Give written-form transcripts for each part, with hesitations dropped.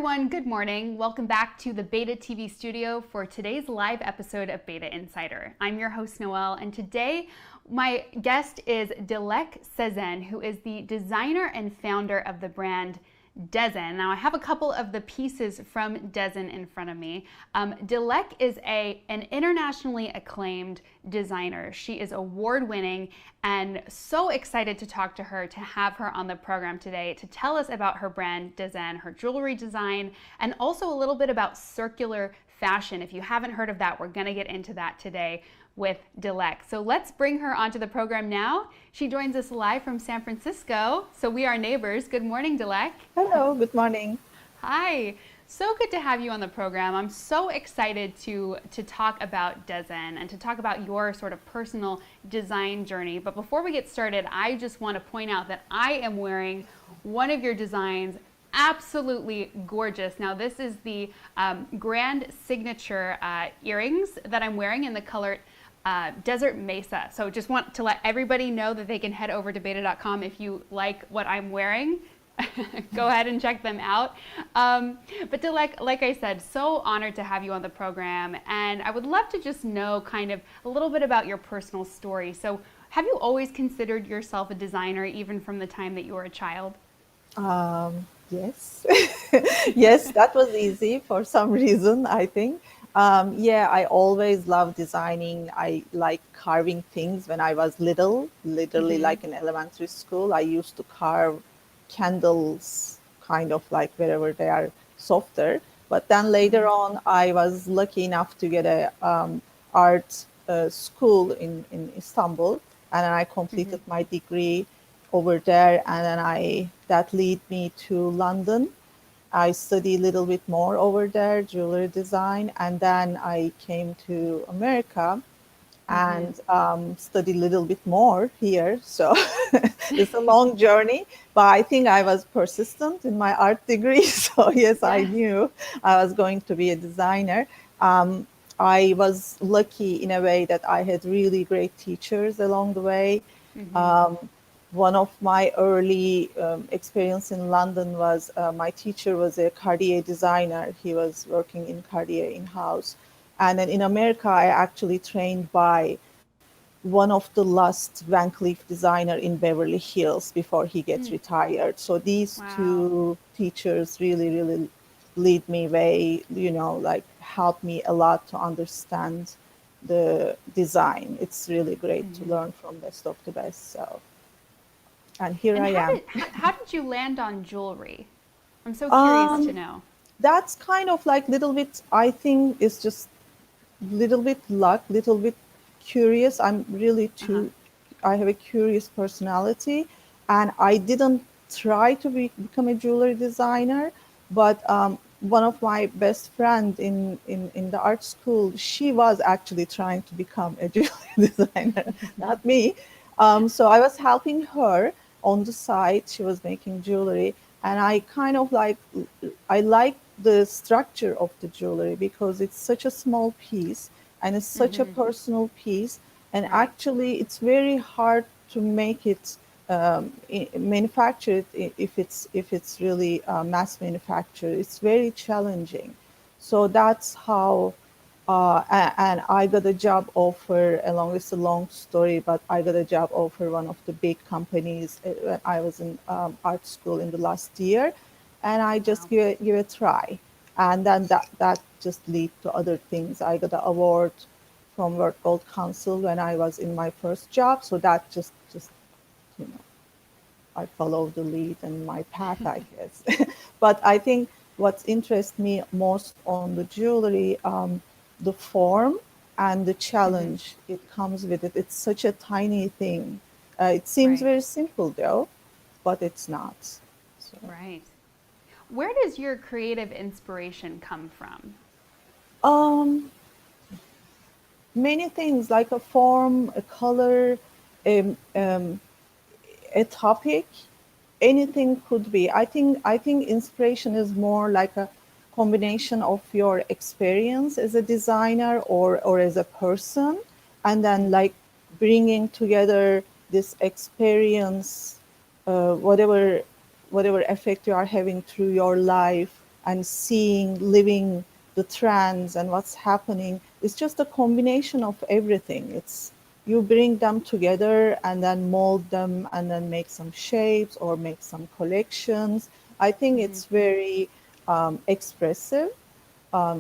everyone, good morning. Welcome back to the b8ta TV studio for today's live episode of b8ta Insider. I'm your host Noelle, and today my guest is Dilek Sezen, who is the designer and founder of the brand DEZEN. Now I have a couple of the pieces from DEZEN in front of me. Dilek is an internationally acclaimed designer. She is award-winning and so excited to talk to her, to have her on the program today to tell us about her brand DEZEN, her jewelry design, and also a little bit about circular fashion. If you haven't heard of that, we're going to get into that today with Dilek. So let's bring her onto the program now. She joins us live from San Francisco, so we are neighbors. Good morning, Dilek. Hello, good morning. Hi. So good to have you on the program. I'm so excited to talk about DEZEN and to talk about your sort of personal design journey. But before we get started, I just want to point out that I am wearing one of your designs. Absolutely gorgeous. Now this is the grand signature earrings that I'm wearing in the color Desert Mesa. So just want to let everybody know that they can head over to b8ta.com if you like what I'm wearing. Go ahead and check them out. But Dilek, like I said, so honored to have you on the program, and I would love to just know kind of a little bit about your personal story. So have you always considered yourself a designer even from the time that you were a child? Yes. Yes, that was easy for some reason, I think. Yeah, I always loved designing. I like carving things when I was little, literally like in elementary school. I used to carve candles, kind of like wherever they are softer. But then later on, I was lucky enough to get a art school in Istanbul, and then I completed my degree over there, and then that led me to London. I studied a little bit more over there, jewelry design, and then I came to America and studied a little bit more here. So it's a long journey, but I think I was persistent in my art degree. So yes, I knew I was going to be a designer. I was lucky in a way that I had really great teachers along the way. One of my early experience in London was my teacher was a Cartier designer. He was working in Cartier in-house. And then in America, I actually trained by one of the last Van Cleef designer in Beverly Hills before he gets retired. So these two teachers really lead me way, like help me a lot to understand the design. It's really great to learn from best of the best. So. And here I am. How did you land on jewelry? I'm so curious to know. That's kind of like little bit, I think it's just little bit luck, little bit curious. I'm really I have a curious personality, and I didn't try to become a jewelry designer, but one of my best friend in the art school, she was actually trying to become a jewelry designer, not me. So I was helping her on the side. She was making jewelry, and I kind of I like the structure of the jewelry because it's such a small piece and it's such a personal piece, and actually it's very hard to make it manufactured if it's really mass manufactured. It's very challenging. So that's how and I got a job offer along. It's a long story, but I got a job offer one of the big companies when I was in art school in the last year, and I just give a try, and then that just lead to other things. I got an award from World Gold Council when I was in my first job, so that just I followed the lead and my path, I guess. But I think what interests me most on the jewelry, the form and the challenge it comes with it. It's such a tiny thing. It seems very simple though, but it's not. So. Right. Where does your creative inspiration come from? Many things, like a form, a color, a topic, anything could be. I think inspiration is more like a combination of your experience as a designer or as a person, and then like bringing together this experience, whatever effect you are having through your life, and seeing, living the trends and what's happening. It's just a combination of everything. It's you bring them together and then mold them and then make some shapes or make some collections. I think Mm-hmm. it's very expressive.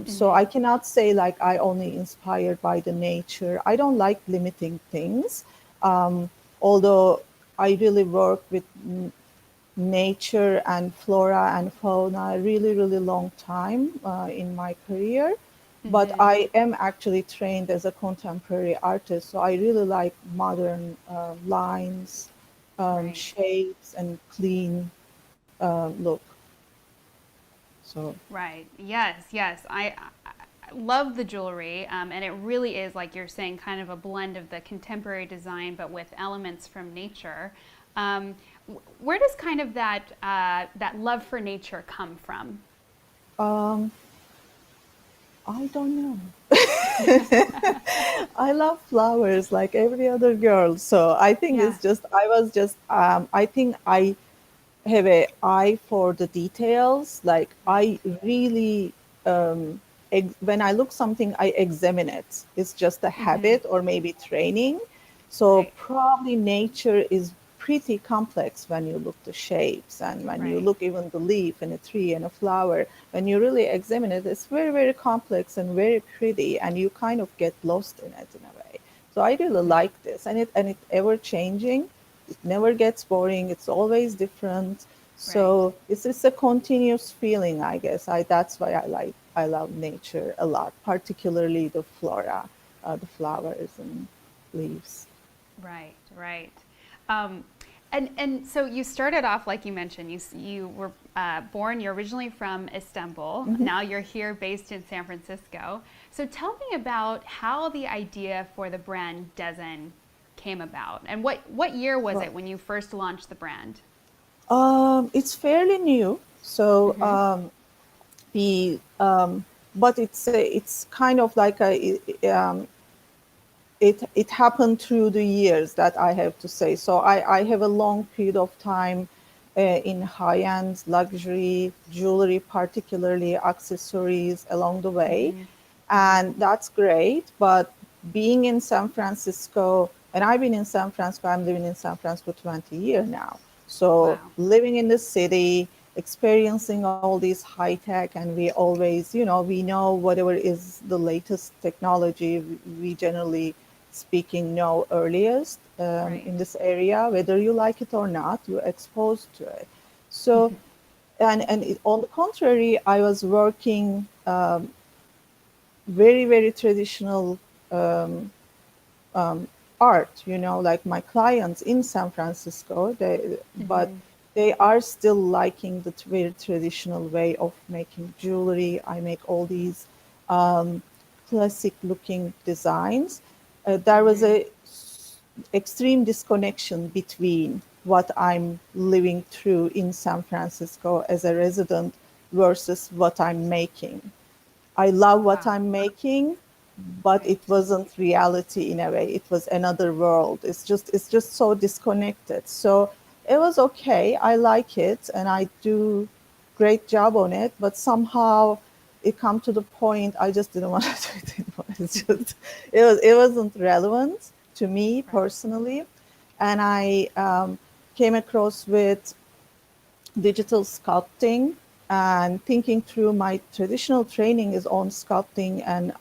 So Mm-hmm. I cannot say like I only inspired by the nature. I don't like limiting things. Um, Although I really work with nature and flora and fauna a really, really long time in my career. But Mm-hmm. I am actually trained as a contemporary artist, so I really like modern lines, Right. shapes, and clean look. So Right. Yes. Yes. I love the jewelry, and it really is like you're saying, kind of a blend of the contemporary design, but with elements from nature. Where does kind of that love for nature come from? um, I don't know. I love flowers like every other girl. So I think Yeah. it's just, I was just, I think I have a eye for the details. Like Right. I really, when I look something, I examine it. It's just a Mm-hmm. habit or maybe training. So Right. probably nature is pretty complex when you look the shapes and when you Right. look even the leaf and a tree and a flower. When you really examine it, it's very, very complex and very pretty, and you kind of get lost in it in a way. So I really Mm-hmm. like this, and it's ever changing. It never gets boring. It's always different. Right. So it's a continuous feeling, I guess. That's why I love nature a lot, particularly the flora, the flowers and leaves. Right, right. Um, and so you started off like you mentioned. You were born. You're originally from Istanbul. Mhm. Now you're here, based in San Francisco. So tell me about how the idea for the brand DEZEN came about, and what year was Well, it when you first launched the brand? it's fairly new. So Mm-hmm. the but it's kind of like it happened through the years, that I have to say. So I have a long period of time in high-end luxury jewelry, particularly accessories along the way. Mm-hmm. Mm-hmm. And that's great. But being in San Francisco, and I've been in San Francisco, I'm living in San Francisco 20 years now. So Wow. living in the city, experiencing all these high tech, and we always, we know whatever is the latest technology, we generally speaking know earliest Right. in this area, whether you like it or not, you're exposed to it. So, on the contrary, I was working very, very traditional um, art, like my clients in San Francisco, but Mm-hmm. they are still liking the very traditional way of making jewelry. I make all these classic looking designs. There was Mm-hmm. a extreme disconnection between what I'm living through in San Francisco as a resident versus what I'm making. I love what Wow. I'm making, but it Right. wasn't reality in a way. It was another world. It's just so disconnected. So it was okay. I like it and I do great job on it, but somehow it come to the point I just didn't want to do it anymore. It wasn't relevant to me Right. personally. And I came across with digital sculpting, and thinking through my traditional training is on sculpting and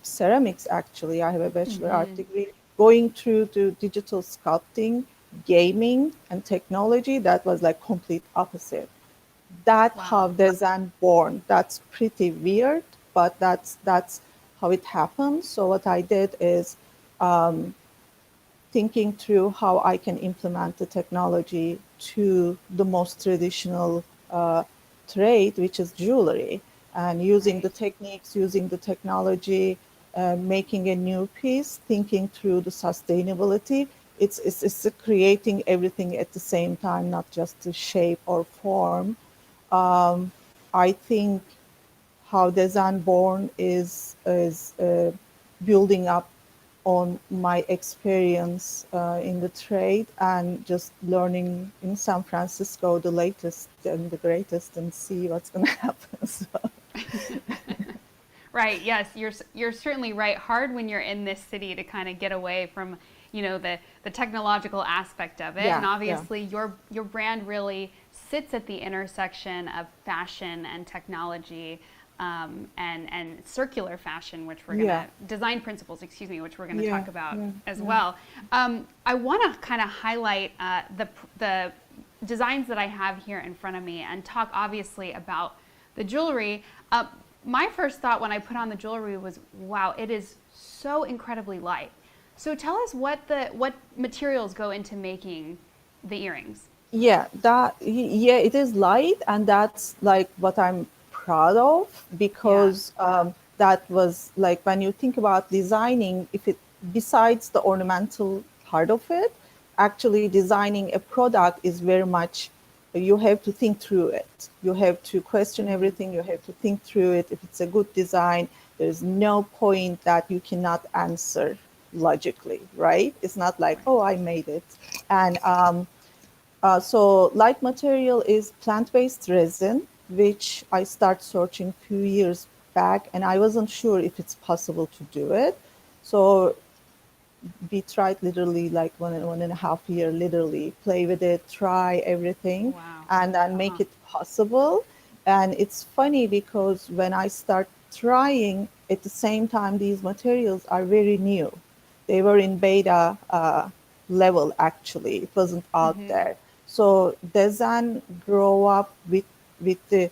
ceramics. Actually, I have a bachelor art Mm-hmm. degree. Going through to digital sculpting, gaming, and technology, that was like complete opposite. That how Wow. design born. That's pretty weird, but that's how it happened. So what I did is thinking through how I can implement the technology to the most traditional trade, which is jewelry, and using the Right. techniques, using the technology, making a new piece, thinking through the sustainability. It's creating everything at the same time, not just the shape or form. Um, I think how design born is building up on my experience in the trade and just learning in San Francisco the latest and the greatest and see what's going to happen. So. Right. Yes, you're certainly right. Hard when you're in this city to kind of get away from, the technological aspect of it. And Yeah, yeah, obviously, your brand really sits at the intersection of fashion and technology, and circular fashion, which we're yeah, gonna design principles, excuse me, which we're gonna yeah, talk about yeah, as yeah. well. I want to kind of highlight the designs that I have here in front of me and talk obviously about the jewelry. My first thought when I put on the jewelry was, wow, it is so incredibly light. So tell us what materials go into making the earrings. Yeah, yeah, it is light, and that's like what I'm proud of Yeah. because that was like when you think about designing, if it besides the ornamental part of it, actually designing a product is very much you have to think through it. You have to question Mm-hmm. everything. You have to think through it. If it's a good design, there's no point that you cannot answer logically, right? It's not like, Right. oh, I made it. And so light material is plant-based resin, which I started searching a few years back, and I wasn't sure if it's possible to do it. So we tried literally like 1.5 year, literally play with it, try everything, Wow. and then Uh-huh. make it possible. And it's funny because when I start trying at the same time, these materials are very new. They were in beta level actually. It wasn't out Mm-hmm. there. So DEZEN grew up with the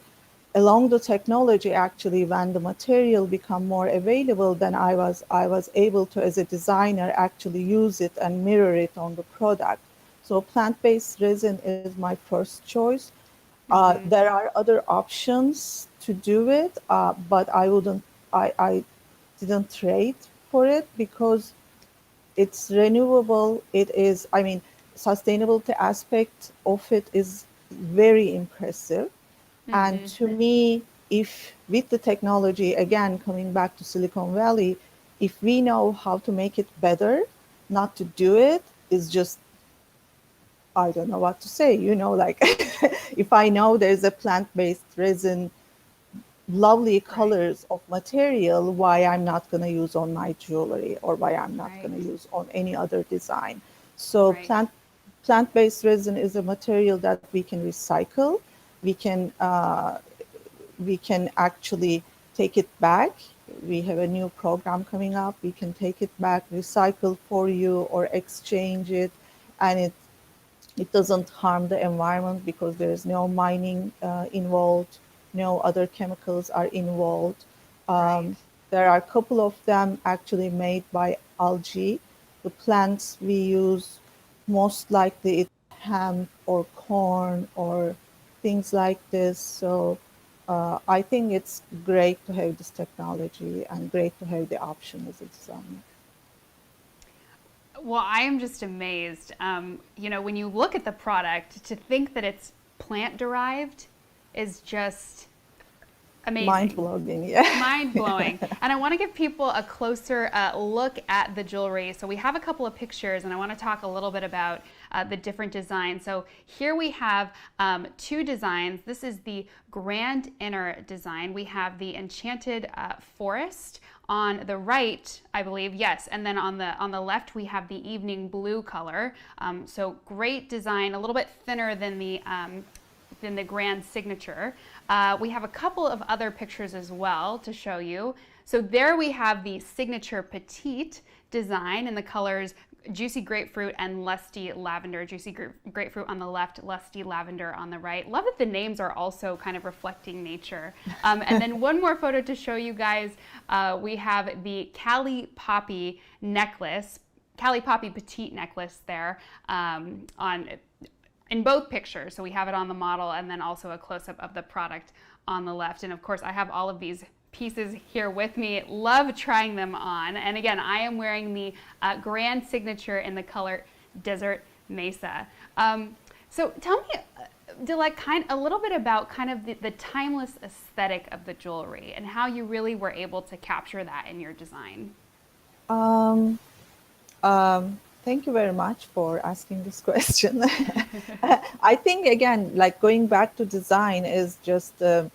along the technology actually when the material become more available then I was able to as a designer actually use it and mirror it on the product. So plant-based resin is my first choice. Mm-hmm. There are other options to do it, but I didn't trade for it because it's renewable. It is, I mean, sustainability aspect of it is very impressive. And Mm-hmm. to me, if with the technology, again, coming back to Silicon Valley, if we know how to make it better, not to do it is just, I don't know what to say, like if I know there's a plant-based resin, lovely Right. colors of material, why I'm not going to use on my jewelry or why I'm not Right. going to use on any other design. So Right. plant-based resin is a material that we can recycle. We can actually take it back. We have a new program coming up. We can take it back, recycle for you, or exchange it, and it doesn't harm the environment because there is no mining involved, no other chemicals are involved. Right. Um, there are a couple of them actually made by algae. The plants we use, most likely it's hemp or corn or things like this. So I think it's great to have this technology and great to have the option as a designer. Well, I am just amazed. When you look at the product, to think that it's plant derived is just Mind amazing. blowing, yeah. Mind blowing. And I want to give people a closer look at the jewelry. So we have a couple of pictures, and I want to talk a little bit about the different designs. So here we have two designs. This is the grand inner design. We have the enchanted forest on the right, I believe, yes, and then on the left we have the evening blue color. So great design, a little bit thinner than the grand signature. We have a couple of other pictures as well to show you. So there we have the signature petite design in the colors juicy grapefruit and lusty lavender. Juicy grapefruit on the left, lusty lavender on the right. Love that the names are also kind of reflecting nature. And then one more photo to show you guys. We have the Cali Poppy necklace, Cali Poppy petite necklace there on in both pictures. So we have it on the model and then also a close-up of the product on the left. And of course, I have all of these pieces here with me. Love trying them on. And again, I am wearing the grand signature in the color Desert Mesa. So tell me, Dilek, a little bit about kind of the timeless aesthetic of the jewelry and how you really were able to capture that in your design. Thank you very much for asking this question. I think again, like going back to design is just the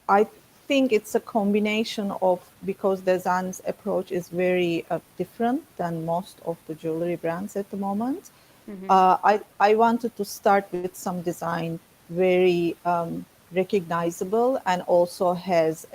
I think it's a combination of because Dezen's approach is very different than most of the jewelry brands at the moment. I wanted to start with some design very recognizable and also has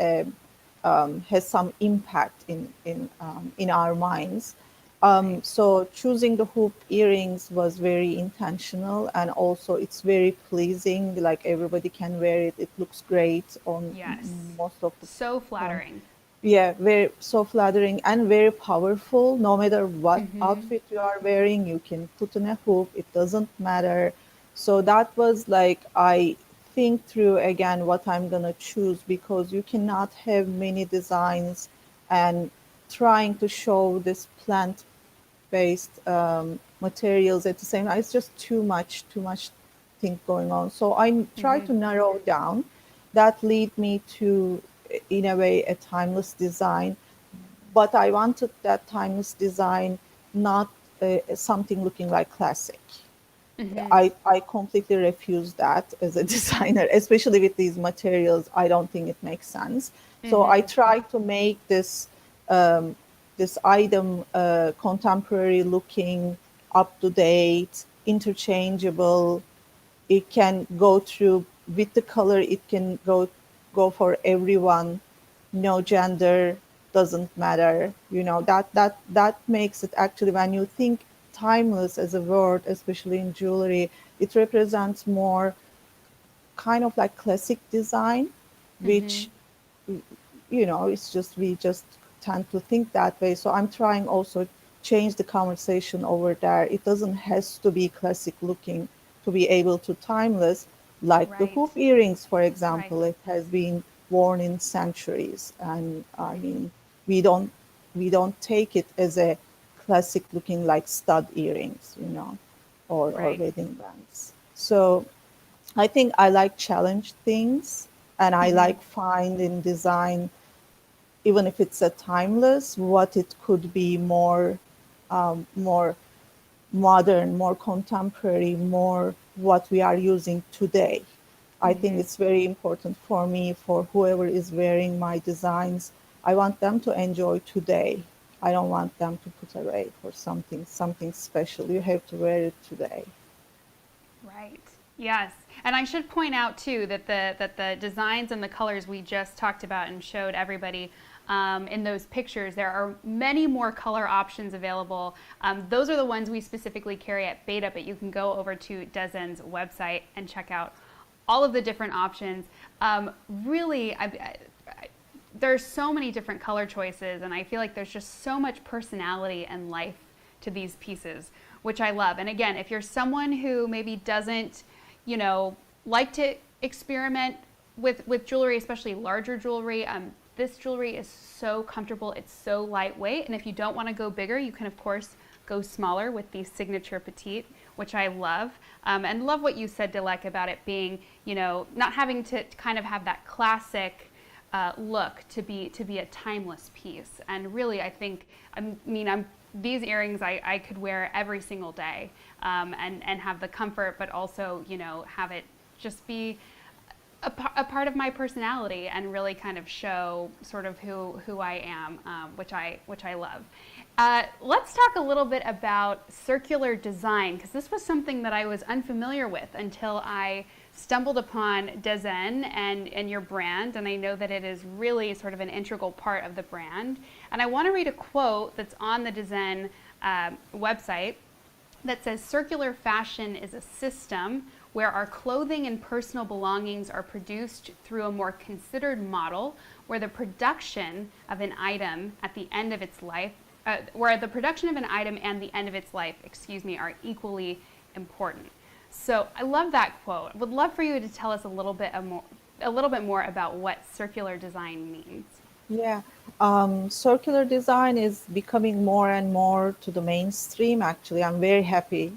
some impact in our minds. Right. So choosing the hoop earrings was very intentional, and also it's very pleasing. Like everybody can wear it. It looks great on Yes. most of So the flattering. yeah, very so flattering and very powerful. No matter what outfit you are wearing, you can put in a hoop. It doesn't matter. So that was like I think through again what I'm gonna choose, because you cannot have many designs and trying to show this plant-based materials at the same time. It's just too much thing going on. So I try to narrow down. That lead me to, in a way, a timeless design. But I wanted that timeless design, not something looking like classic. I completely refuse that as a designer, especially with these materials. I don't think it makes sense. So I try to make this item contemporary looking, up to date, interchangeable. It can go through with the color. It can go for everyone. No gender, doesn't matter. You know, that makes it actually, when you think timeless as a word, especially in jewelry, it represents more kind of like classic design, which, you know, it's just we just tend to think that way. So I'm trying also change the conversation over there. It doesn't has to be classic looking to be able to timeless. Like the Right. hoop earrings, for Right. example, it has been worn in centuries, and I mean we don't take it as a classic looking like stud earrings, you know, or Right. wedding bands. So I think I like challenge things, and I like find in design, even if it's a timeless, what it could be more modern, more contemporary, more what we are using today. I think it's very important for me, for whoever is wearing my designs. I want them to enjoy today. I don't want them to put away for something special. You have to wear it today. Right. Yes. And I should point out too that the designs and the colors we just talked about and showed everybody in those pictures, there are many more color options available. Those are the ones we specifically carry at b8ta, but you can go over to DEZEN's website and check out all of the different options. Really, there's so many different color choices, and I feel like there's just so much personality and life to these pieces, which I love. And again, if you're someone who maybe doesn't, like to experiment with jewelry, especially larger jewelry, this jewelry is so comfortable. It's so lightweight. And if you don't want to go bigger, you can of course go smaller with the signature petite, which I love. And love what you said, Dilek, about it being, not having to kind of have that classic look to be a timeless piece. And really, I think, these earrings I could wear every single day, and have the comfort, but also, have it just be a part of my personality and really kind of show sort of who I am, which I love. Let's talk a little bit about circular design, because this was something that I was unfamiliar with until I stumbled upon DEZEN and your brand, and I know that it is really sort of an integral part of the brand. And I want to read a quote that's on the DEZEN website that says, "Circular fashion is a system where our clothing and personal belongings are produced through a more considered model, where the production of an item at the end of its life, where the production of an item and the end of its life, are equally important." So I love that quote. Would love for you to tell us a little bit more about what circular design means. Yeah, circular design is becoming more and more to the mainstream. Actually, I'm very happy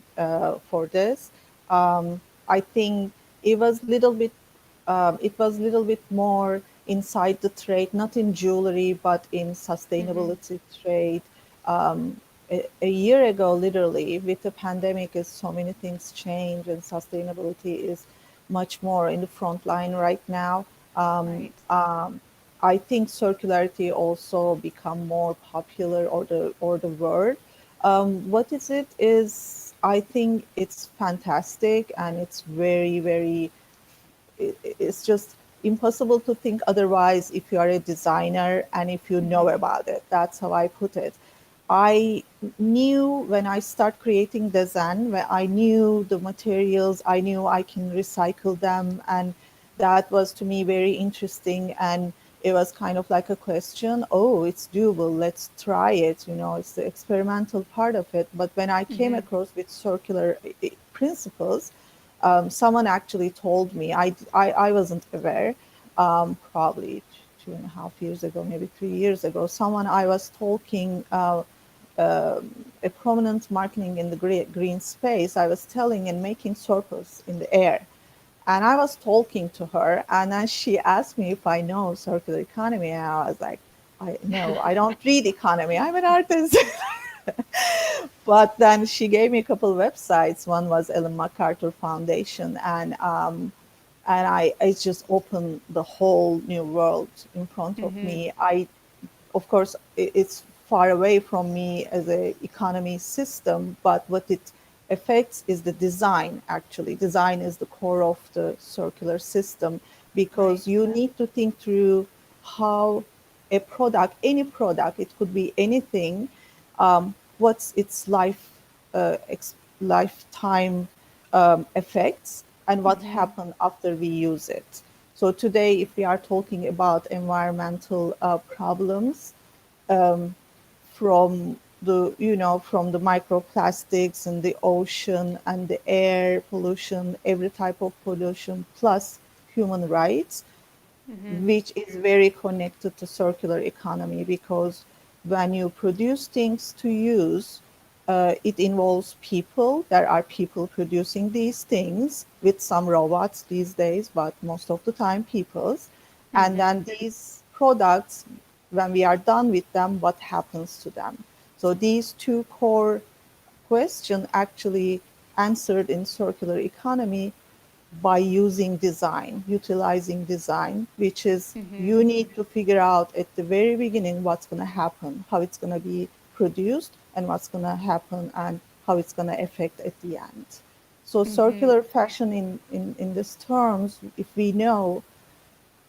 for this. I think it was little bit, more inside the trade, not in jewelry, but in sustainability trade. A year ago, literally, with the pandemic, is so many things change, and sustainability is much more in the front line right now. Um, Right. um, I think circularity also become more popular, or the word. What is it? Is I think it's fantastic, and it's very, very, it's just impossible to think otherwise if you are a designer and if you know Mm-hmm. about it. That's how I put it. I knew when I start creating design, when I knew the materials, I knew I can recycle them, and that was to me very interesting. And it was kind of like a question, oh, it's doable, let's try it. It's the experimental part of it. But when I came Mm-hmm. across with circular principles, someone actually told me, I wasn't aware, probably 2.5 years ago, maybe 3 years ago, someone I was talking, a prominent marketing in the green space, I was telling and making circles in the air. And I was talking to her, and then she asked me if I know circular economy. And I was like, no, I don't read economy. I'm an artist. But then she gave me a couple of websites. One was Ellen MacArthur Foundation, and I just opened the whole new world in front of Mm-hmm. me. Of course, it's far away from me as a economy system, but what it affects is the design. Actually, design is the core of the circular system, Right. because you need to think through how a product, any product, it could be anything, what's its lifetime effects, and what Mm-hmm. happened after we use it. So today, if we are talking about environmental problems, from the microplastics and the ocean and the air pollution, every type of pollution, plus human rights, Mm-hmm. which is very connected to circular economy, because when you produce things to use, it involves people. There are people producing these things, with some robots these days, but most of the time people's. And Mm-hmm. then these products, when we are done with them, what happens to them? So these two core questions actually answered in circular economy by using design, utilizing design, which is, Mm-hmm. you need to figure out at the very beginning what's going to happen, how it's going to be produced, and what's going to happen, and how it's going to affect at the end. So Mm-hmm. circular fashion in these terms, if we know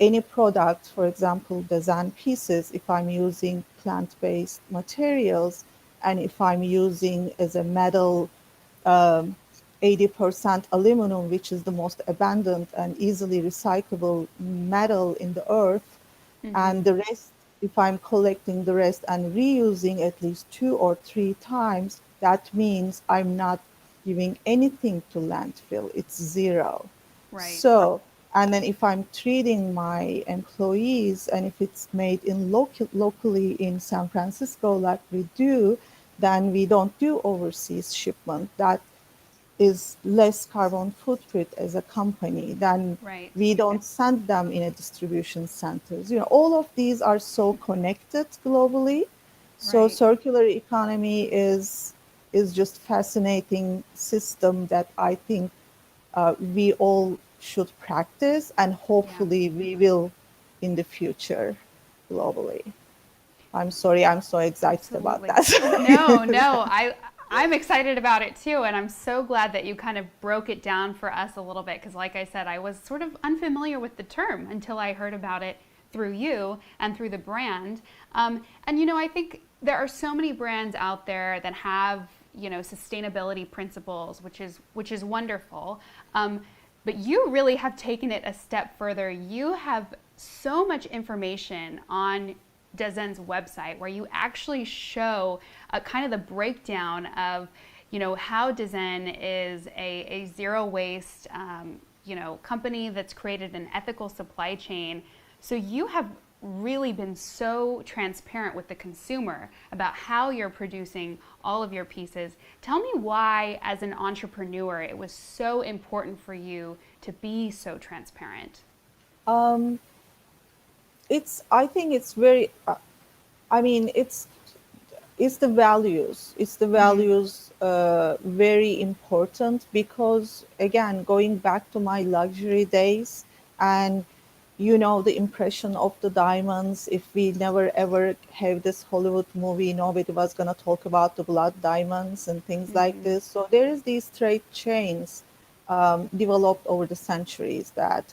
any product, for example, design pieces, if I'm using plant-based materials, and if I'm using as a metal, um, 80% aluminum, which is the most abundant and easily recyclable metal in the earth, Mm-hmm. and the rest, if I'm collecting the rest and reusing at least 2 or 3 times, that means I'm not giving anything to landfill. It's zero. Right. So, and then if I'm treating my employees, and if it's made locally in San Francisco like we do, then we don't do overseas shipment. That is less carbon footprint as a company. Then Right. we don't send them in a distribution centers. All of these are so connected globally. So Right. circular economy is just fascinating system that I think we all should practice, and Yeah. hopefully we will in the future globally. I'm sorry, I'm so excited about Absolutely. that. No, no, I'm excited about it too, and I'm so glad that you kind of broke it down for us a little bit because, like I said, I was sort of unfamiliar with the term until I heard about it through you and through the brand. And I think there are so many brands out there that have sustainability principles, which is wonderful. But you really have taken it a step further. You have so much information on DEZEN's website where you actually show kind of the breakdown of how DEZEN is a zero waste company that's created an ethical supply chain. So you have really been so transparent with the consumer about how you're producing all of your pieces. Tell me why, as an entrepreneur, it was so important for you to be so transparent. um, I think it's very, I mean, it's the values. It's the Mm-hmm. values very important because again, going back to my luxury days and the impression of the diamonds, if we never ever have this Hollywood movie, nobody was gonna talk about the blood diamonds and things like Mm-hmm. this. So there is these trade chains developed over the centuries that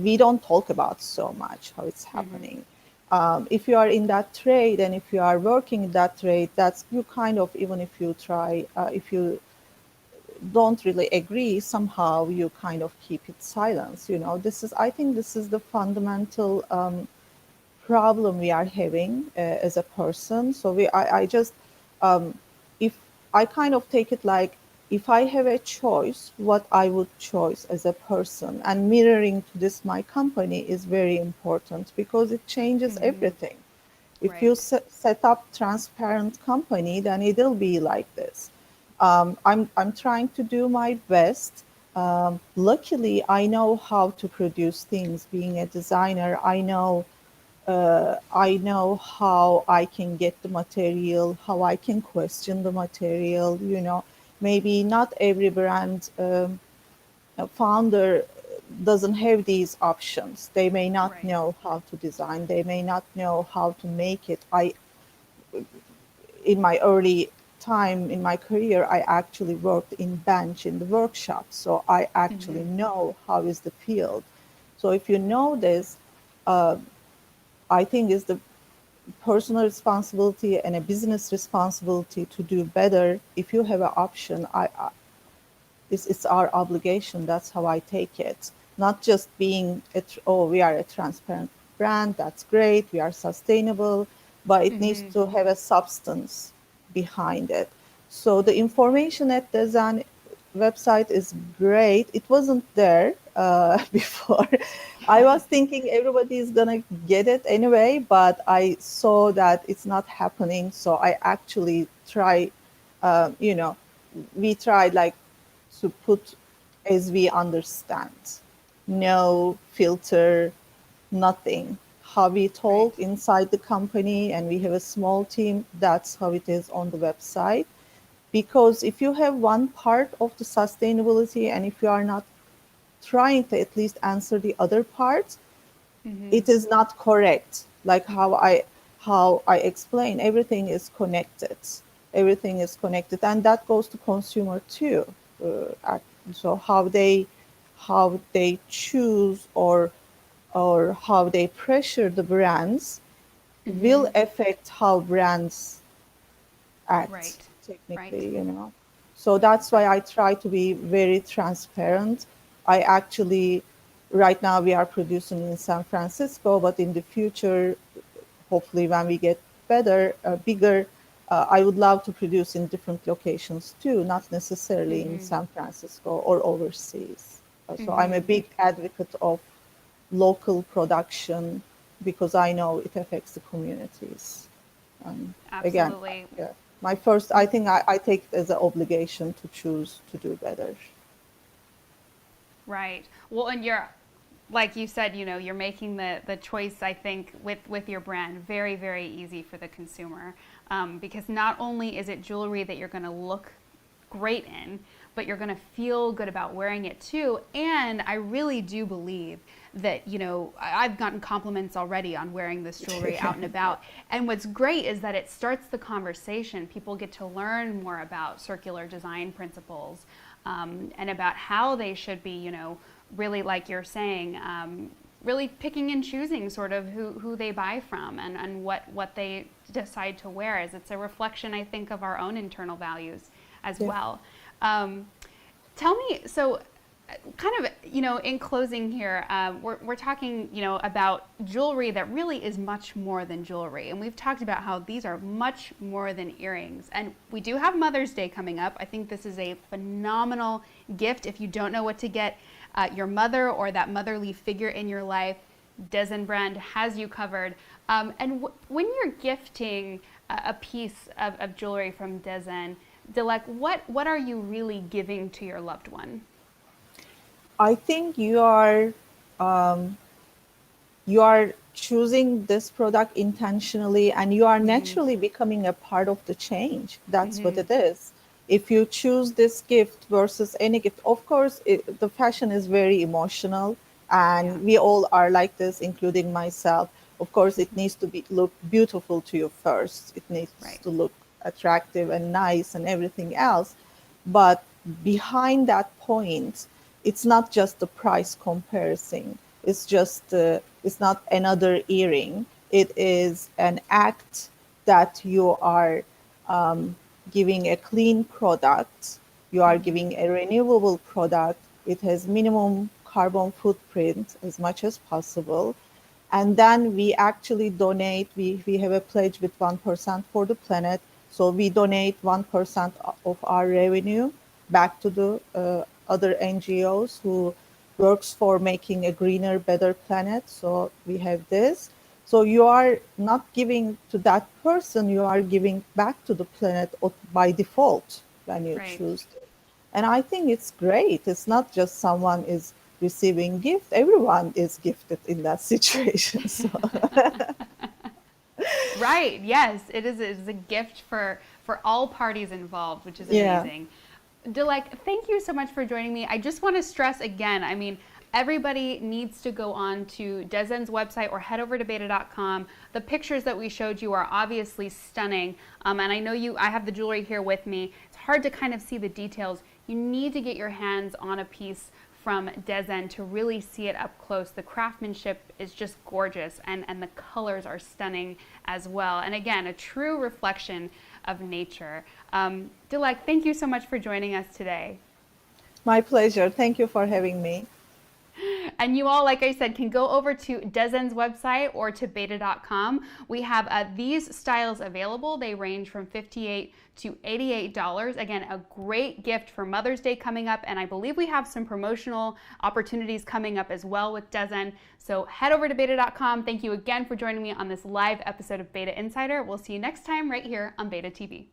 we don't talk about so much how it's Mm-hmm. happening. If you are in that trade and if you are working in that trade, that's you kind of, even if you try, if you don't really agree, somehow you kind of keep it silence. I think this is the fundamental problem we are having as a person. So I just, if I kind of take it like, if I have a choice, what I would choose as a person, and mirroring to this my company is very important because it changes Mm-hmm. everything. If you Right. set up transparent company, then it'll be like this. I'm trying to do my best. Luckily, I know how to produce things. Being a designer, I know how I can get the material, how I can question the material. Maybe not every brand founder doesn't have these options. They may not Right. know how to design. They may not know how to make it. In my early time in my career, I actually worked in bench in the workshop, so I Mm-hmm. actually know how is the field. So if you know this, uh, I think is the personal responsibility and a business responsibility to do better. If you have an option, it's our obligation. That's how I take it. Not just being, we are a transparent brand, that's great, we are sustainable, but it needs Mm-hmm. to have a substance behind it. So the information at the DEZEN website is great. It wasn't there before. I was thinking everybody is going to get it anyway, but I saw that it's not happening. So I actually try, you know, we tried like to put as we understand. No filter, nothing. How we Right. talk inside the company, and we have a small team, that's how it is on the website. Because if you have one part of the sustainability and if you are not trying to at least answer the other parts, Mm-hmm. it is not correct. Like how I explain, everything is connected. Everything is connected, and that goes to consumer too. So how they choose, or how they pressure the brands Mm-hmm. will affect how brands act Right. Right. technically. So that's why Right. I try to be very transparent. I actually, right now we are producing in San Francisco, but in the future, hopefully when we get better, bigger, I would love to produce in different locations too, not necessarily in Mm-hmm. San Francisco or overseas. So I'm a Mm-hmm. big advocate of local production because I know it affects the communities. Again, Absolutely. yeah, my first, I think I take it as an obligation to choose to do better. Right. Well, and you're, like you said, you're making the choice, I think, with your brand very, very easy for the consumer. Because not only is it jewelry that you're going to look great in, but you're going to feel good about wearing it too. And I really do believe that, I've gotten compliments already on wearing this jewelry out and about. And what's great is that it starts the conversation. People get to learn more about circular design principles, and about how they should be, really, like you're saying, really picking and choosing sort of who they buy from, and what they decide to wear. As it's a reflection, I think, of our own internal values as Yeah. well. Um, Tell me, so kind of, in closing here, we're talking, about jewelry that really is much more than jewelry. And we've talked about how these are much more than earrings. And we do have Mother's Day coming up. I think this is a phenomenal gift. If you don't know what to get your mother or that motherly figure in your life, DEZEN brand has you covered. And when you're gifting a piece of jewelry from DEZEN, Dilek, what are you really giving to your loved one? I think you are, um, you are choosing this product intentionally and you are naturally becoming a part of the change. That's what it is. If you choose this gift versus any gift, of course, the fashion is very emotional, Yeah. and we all are like this, including myself. Of course, it needs to be look beautiful to you first. It needs Right. to look attractive and nice and everything else. But behind that point, it's not just the price comparison. It's not another earring. It is an act that you are giving a clean product. You are giving a renewable product. It has minimum carbon footprint as much as possible. And then we actually donate, we have a pledge with 1% for the planet. So we donate 1% of our revenue back to the other NGOs who works for making a greener, better planet. So we have this. So you are not giving to that person, you are giving back to the planet by default when you Right. choose to. And I think it's great. It's not just someone is receiving gift, everyone is gifted in that situation. So Right. Yes, it is. It is a gift for all parties involved, which is yeah. amazing. Dilek, thank you so much for joining me. I just want to stress again, I mean, everybody needs to go on to DEZEN's website or head over to b8ta.com. The pictures that we showed you are obviously stunning. And I know I have the jewelry here with me. It's hard to kind of see the details. You need to get your hands on a piece from DEZEN to really see it up close. The craftsmanship is just gorgeous, and the colors are stunning as well. And again, a true reflection of nature. Dilek, thank you so much for joining us today. My pleasure. Thank you for having me. And you all, like I said, can go over to DEZEN's website or to b8ta.com. We have these styles available. They range from $58 to $88. Again, a great gift for Mother's Day coming up, and I believe we have some promotional opportunities coming up as well with DEZEN. So head over to b8ta.com. Thank you again for joining me on this live episode of b8ta Insider. We'll see you next time right here on b8ta TV.